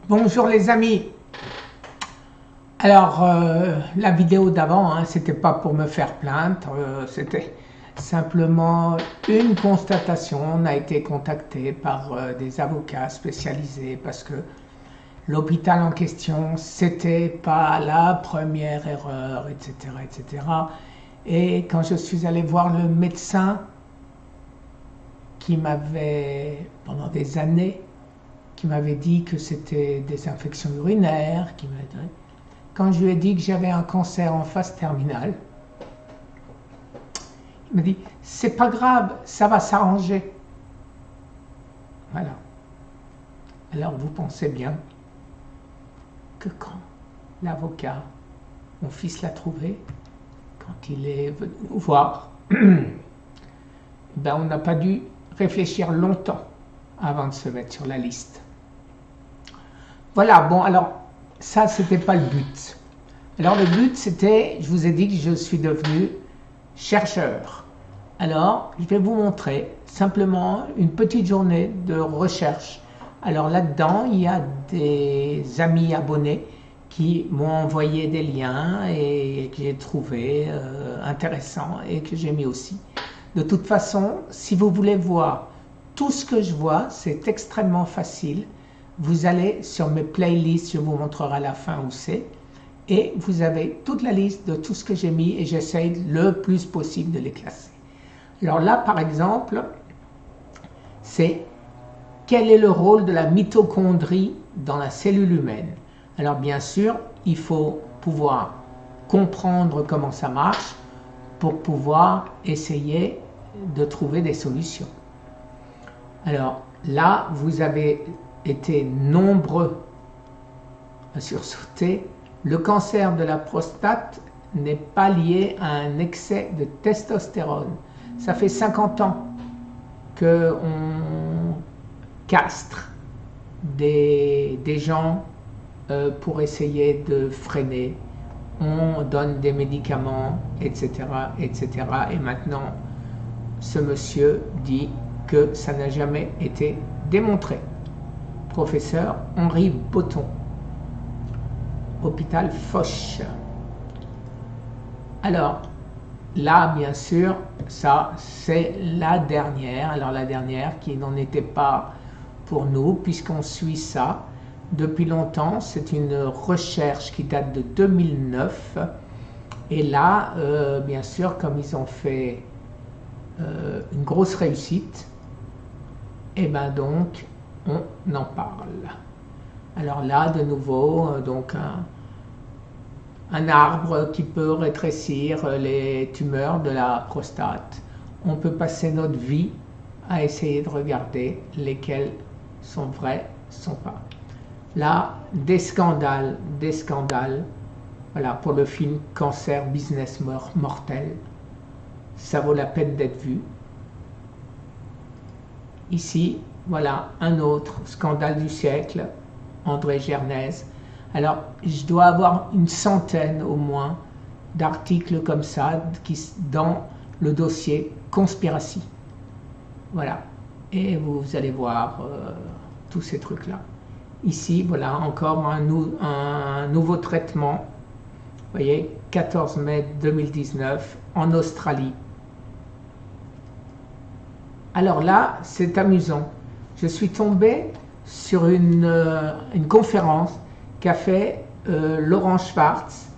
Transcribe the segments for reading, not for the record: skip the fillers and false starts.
Bonjour les amis. Alors la vidéo d'avant, hein, c'était pas pour me faire plaindre, c'était simplement une constatation. On a été contacté par des avocats spécialisés parce que l'hôpital en question, c'était pas la première erreur, etc., etc. Et quand je suis allé voir le médecin qui m'avait, pendant des années, qui m'avait dit que c'était des infections urinaires, quand je lui ai dit que j'avais un cancer en phase terminale, il m'a dit c'est pas grave, ça va s'arranger. Voilà. Alors vous pensez bien que quand l'avocat, mon fils l'a trouvé, quand il est venu nous voir, on n'a pas dû réfléchir longtemps avant de se mettre sur la liste. Voilà, bon, alors ça c'était pas le but. Alors le but c'était, je vous ai dit que je suis devenu chercheur. Alors je vais vous montrer simplement une petite journée de recherche. Alors là-dedans il y a des amis abonnés qui m'ont envoyé des liens et que j'ai trouvé intéressants et que j'ai mis aussi. De toute façon, si vous voulez voir tout ce que je vois, c'est extrêmement facile. Vous allez sur mes playlists, je vous montrerai à la fin où c'est, et vous avez toute la liste de tout ce que j'ai mis et j'essaye le plus possible de les classer. Alors là, par exemple, c'est quel est le rôle de la mitochondrie dans la cellule humaine. Alors bien sûr, il faut pouvoir comprendre comment ça marche pour pouvoir essayer de trouver des solutions. Alors là, vous avez été nombreux à sursauter. Le cancer de la prostate n'est pas lié à un excès de testostérone. Ça fait 50 ans qu'on castre des gens pour essayer de freiner. On donne des médicaments, etc., etc. Et maintenant, ce monsieur dit que ça n'a jamais été démontré. Professeur Henri Botton, hôpital Foch. Alors là, bien sûr, ça c'est la dernière. Alors la dernière qui n'en était pas pour nous puisqu'on suit ça depuis longtemps. C'est une recherche qui date de 2009. Et là, bien sûr, comme ils ont fait une grosse réussite, et bien donc on en parle. Alors là, de nouveau, donc un arbre qui peut rétrécir les tumeurs de la prostate. On peut passer notre vie à essayer de regarder lesquels sont vrais, sont pas. Là, des scandales. Voilà, pour le film Cancer Business Mortel. Ça vaut la peine d'être vu. Ici, voilà un autre scandale du siècle, André Gernez. Alors, je dois avoir une centaine au moins d'articles comme ça dans le dossier Conspiracy. Voilà. Et vous allez voir tous ces trucs-là. Ici, voilà encore un nouveau traitement. Vous voyez, 14 mai 2019 en Australie. Alors là, c'est amusant. Je suis tombé sur une conférence qu'a fait Laurent Schwartz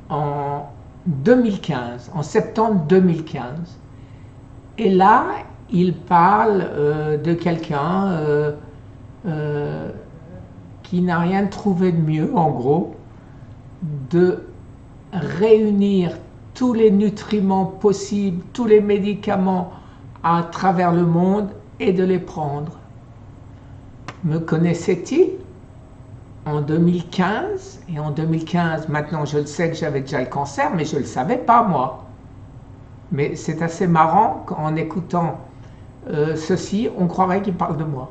en 2015, en septembre 2015. Et là, il parle de quelqu'un qui n'a rien trouvé de mieux, en gros, de réunir tous les nutriments possibles, tous les médicaments à travers le monde et de les prendre. Me connaissait-il en 2015? Et en 2015, maintenant je le sais que j'avais déjà le cancer, mais je ne le savais pas moi. Mais c'est assez marrant qu'en écoutant ceci, on croirait qu'il parle de moi.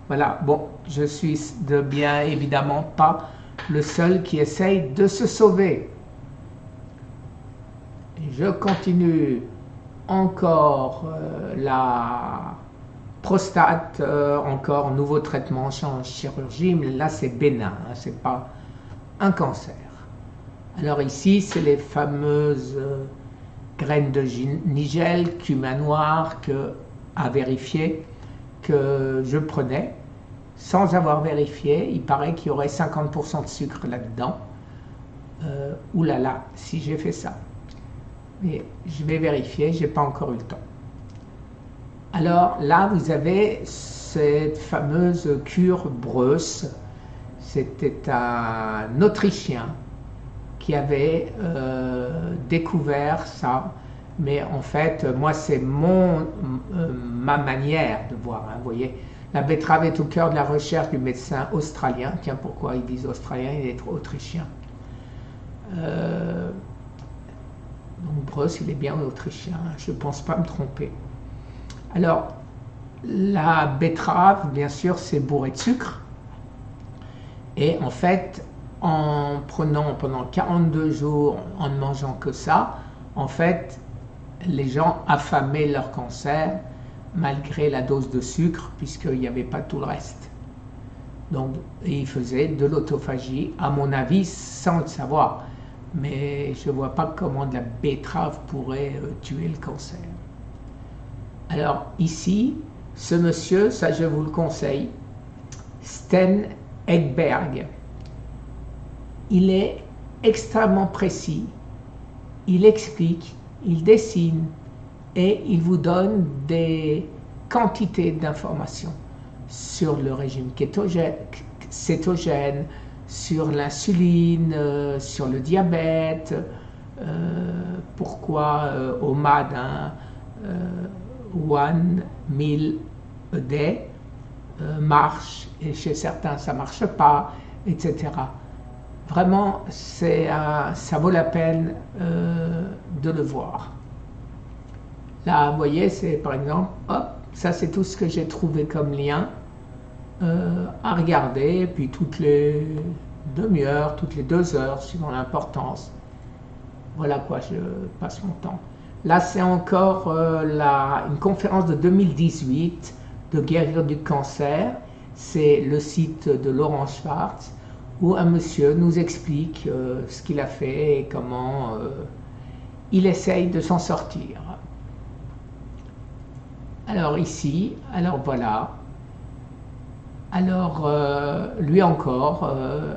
Voilà, bon, je suis bien évidemment pas le seul qui essaye de se sauver. Je continue encore Prostate, encore nouveau traitement en chirurgie, mais là c'est bénin, hein, c'est pas un cancer. Alors ici, c'est les fameuses graines de nigel, cumin noir, à vérifier, que je prenais sans avoir vérifié. Il paraît qu'il y aurait 50% de sucre là-dedans. Oulala, si j'ai fait ça. Mais je vais vérifier, j'ai pas encore eu le temps. Alors là, vous avez cette fameuse cure Breuss. C'était un Autrichien qui avait découvert ça. Mais en fait, moi, c'est ma manière de voir. Hein, vous voyez, la betterave est au cœur de la recherche du médecin australien. Tiens, pourquoi ils disent australien, il est autrichien. Donc Breuss, il est bien autrichien, je ne pense pas me tromper. Alors, la betterave, bien sûr, c'est bourré de sucre. Et en fait, en prenant pendant 42 jours, en ne mangeant que ça, en fait, les gens affamaient leur cancer malgré la dose de sucre, puisqu'il n'y avait pas tout le reste. Donc, ils faisaient de l'autophagie, à mon avis, sans le savoir. Mais je ne vois pas comment de la betterave pourrait tuer le cancer. Alors ici, ce monsieur, ça je vous le conseille, Sten Ekberg, il est extrêmement précis, il explique, il dessine et il vous donne des quantités d'informations sur le régime cétogène, sur l'insuline, sur le diabète, pourquoi OMAD, One Meal a Day, marche, et chez certains ça ne marche pas, etc. Vraiment, ça vaut la peine de le voir. Là, vous voyez, c'est par exemple, hop, ça c'est tout ce que j'ai trouvé comme lien à regarder, puis toutes les demi-heures, toutes les 2 heures, suivant l'importance. Voilà quoi, je passe mon temps. Là, c'est encore une conférence de 2018 de guérir du cancer. C'est le site de Laurent Schwartz, où un monsieur nous explique ce qu'il a fait et comment il essaye de s'en sortir. Alors ici, alors voilà. Alors, lui encore,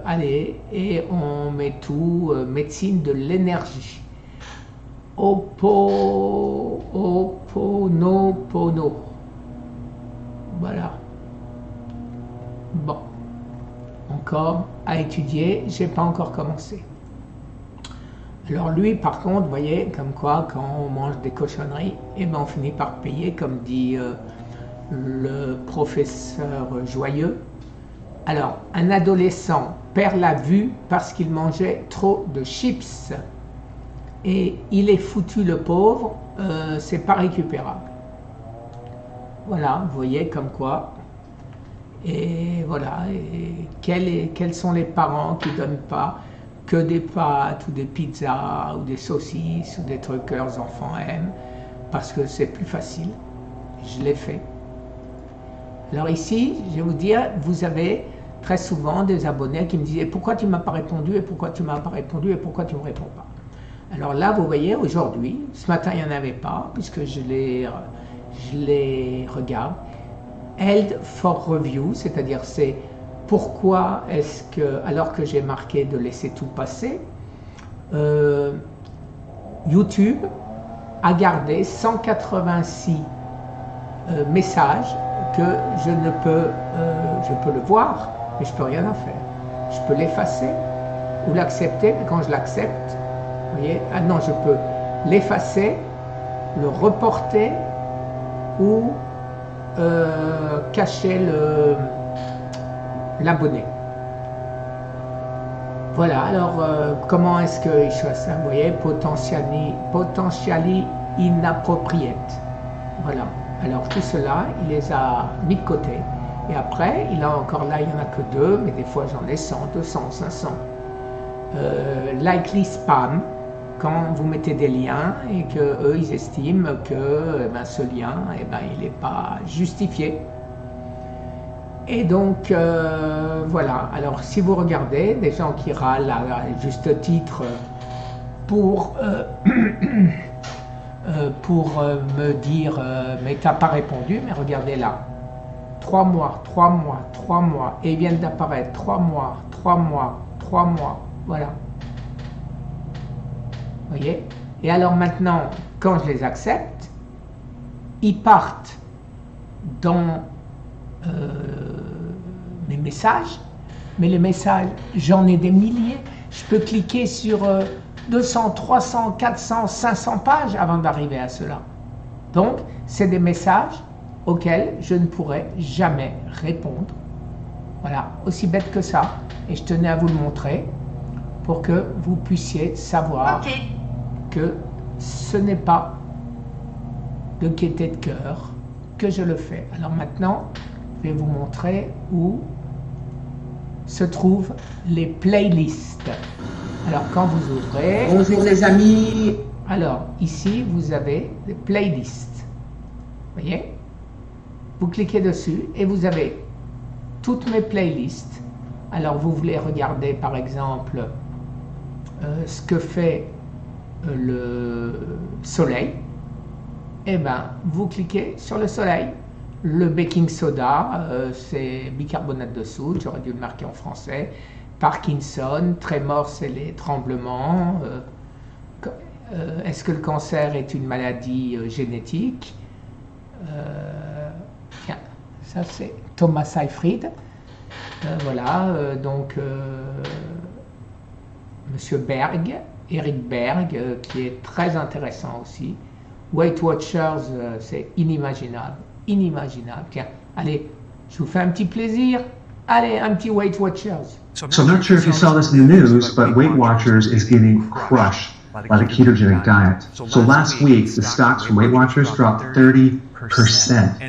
allez, et on met tout, médecine de l'énergie. Oponopono. Voilà. Bon. Encore à étudier, j'ai pas encore commencé. Alors lui, par contre, vous voyez, comme quoi, quand on mange des cochonneries, eh ben on finit par payer, comme dit le professeur Joyeux. Alors, un adolescent perd la vue parce qu'il mangeait trop de chips. Et il est foutu, le pauvre, c'est pas récupérable. Voilà, vous voyez comme quoi. Et voilà, et quels sont les parents qui ne donnent pas que des pâtes ou des pizzas ou des saucisses ou des trucs que leurs enfants aiment, parce que c'est plus facile. Je l'ai fait. Alors ici, je vais vous dire, vous avez très souvent des abonnés qui me disent « Pourquoi tu ne m'as pas répondu ? Et pourquoi tu ne m'as pas répondu ? Et pourquoi tu ne me réponds pas ?» Alors là, vous voyez, aujourd'hui, ce matin, il n'y en avait pas, puisque je les regarde. Held for review, c'est-à-dire c'est pourquoi est-ce que, alors que j'ai marqué de laisser tout passer, YouTube a gardé 186 messages que je peux le voir, mais je ne peux rien en faire. Je peux l'effacer ou l'accepter, mais quand je l'accepte, vous voyez, ah non, je peux l'effacer, le reporter ou cacher l'abonné. Voilà, alors comment est-ce que je fais ça? Vous voyez, potentially inappropriate. Voilà, alors tout cela, il les a mis de côté. Et après, il a encore là, il n'y en a que 2, mais des fois j'en ai 100, 200, 500. Likely spam, quand vous mettez des liens et que eux ils estiment que ce lien il n'est pas justifié. Et donc voilà, alors si vous regardez des gens qui râlent à juste titre pour me dire mais t'as pas répondu, mais regardez là, 3 mois, 3 mois, 3 mois, et ils viennent d'apparaître 3 mois, 3 mois, 3 mois, voilà. Vous voyez? Et alors maintenant, quand je les accepte, ils partent dans mes messages, mais les messages, j'en ai des milliers, je peux cliquer sur 200, 300, 400, 500 pages avant d'arriver à cela. Donc, c'est des messages auxquels je ne pourrai jamais répondre. Voilà, aussi bête que ça. Et je tenais à vous le montrer pour que vous puissiez savoir que ce n'est pas de gaieté de cœur que je le fais. Alors maintenant, je vais vous montrer où se trouvent les playlists. Alors quand vous ouvrez... Bonjour les amis. Alors ici, vous avez des playlists. Vous voyez? Vous cliquez dessus et vous avez toutes mes playlists. Alors vous voulez regarder par exemple ce que fait le soleil. Et vous cliquez sur le soleil. Le baking soda, c'est bicarbonate de soude, j'aurais dû le marquer en français. Parkinson, trémor, c'est les tremblements. Est-ce que le cancer est une maladie génétique? Tiens, ça c'est Thomas Seyfried. Voilà, donc Monsieur Berg, Eric Berg, qui est très intéressant aussi. Weight Watchers, c'est inimaginable, inimaginable. Tiens, allez, je vous fais un petit plaisir. Allez, un petit Weight Watchers. So I'm not sure if you saw this in the news, but Weight Watchers is getting crushed by the ketogenic diet. So last week, the stocks from Weight Watchers dropped 30%.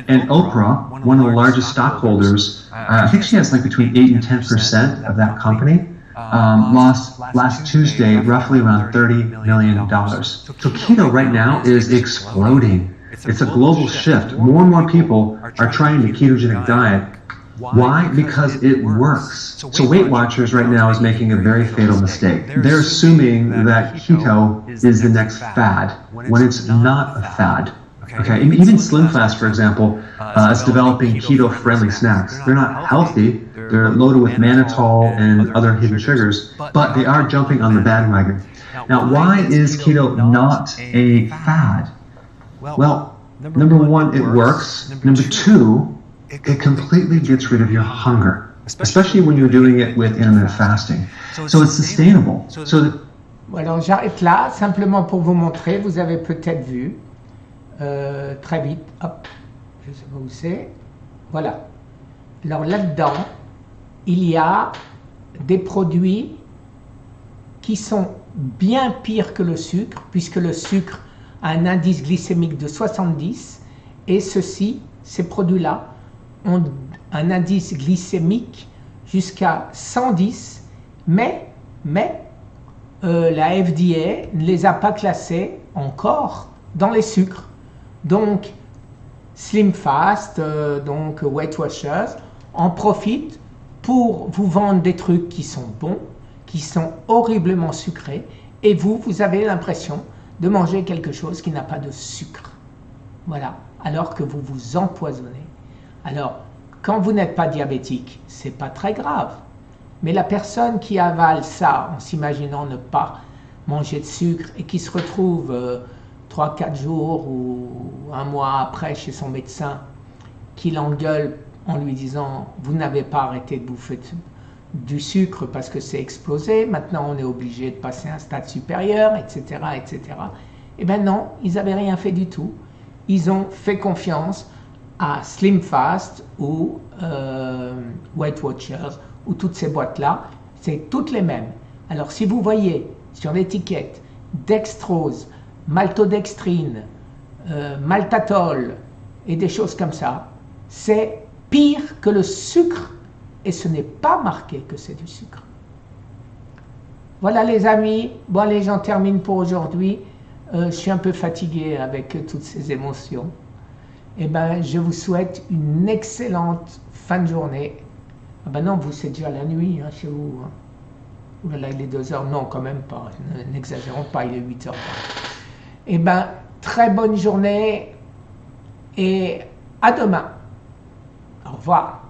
And Oprah, one of the largest stockholders, I think she has like between 8 and 10% of that company, lost last Tuesday roughly around $30 million. So keto right now is exploding. It's a global shift. More and more people are trying the ketogenic diet. Why? Because it works. So Weight Watchers right now is making a very fatal mistake. They're assuming that keto is the next fad when it's not a fad. Okay, even Slim Fast, for example, is developing keto-friendly snacks. They're not healthy. They're loaded with mannitol and other hidden sugars, but they are jumping on the bandwagon. Now, why is keto not a fad? Well, number one, it works. Number two, it completely gets rid of your hunger, especially when you're doing it with intermittent fasting. So it's sustainable. Alors j'arrête là, simplement pour vous montrer, vous avez peut-être vu, très vite, hop, je ne sais pas où c'est, voilà. Alors là-dedans, il y a des produits qui sont bien pires que le sucre, puisque le sucre a un indice glycémique de 70, et ces produits-là, ont un indice glycémique jusqu'à 110, mais la FDA ne les a pas classés encore dans les sucres. Donc Slim Fast, donc Weight Watchers en profitent pour vous vendre des trucs qui sont bons, qui sont horriblement sucrés, et vous avez l'impression de manger quelque chose qui n'a pas de sucre. Voilà, alors que vous vous empoisonnez. Alors, quand vous n'êtes pas diabétique, c'est pas très grave. Mais la personne qui avale ça en s'imaginant ne pas manger de sucre et qui se retrouve 3-4 jours ou un mois après chez son médecin, qui l'engueule en lui disant « Vous n'avez pas arrêté de bouffer du sucre parce que c'est explosé, maintenant on est obligé de passer à un stade supérieur, etc. etc. » Eh bien non, ils n'avaient rien fait du tout. Ils ont fait confiance à Slim Fast ou Weight Watchers ou toutes ces boîtes-là, c'est toutes les mêmes. Alors si vous voyez sur l'étiquette dextrose, maltodextrine, maltatol et des choses comme ça, c'est pire que le sucre et ce n'est pas marqué que c'est du sucre. Voilà les amis, bon allez, j'en termine pour aujourd'hui. Je suis un peu fatigué avec toutes ces émotions. Eh ben, je vous souhaite une excellente fin de journée. Ah ben non, vous c'est déjà la nuit hein, chez vous. Hein. Ouh là là, il est 2h, non quand même pas, n'exagérons pas, il est 8h. Eh ben, très bonne journée et à demain. Au revoir.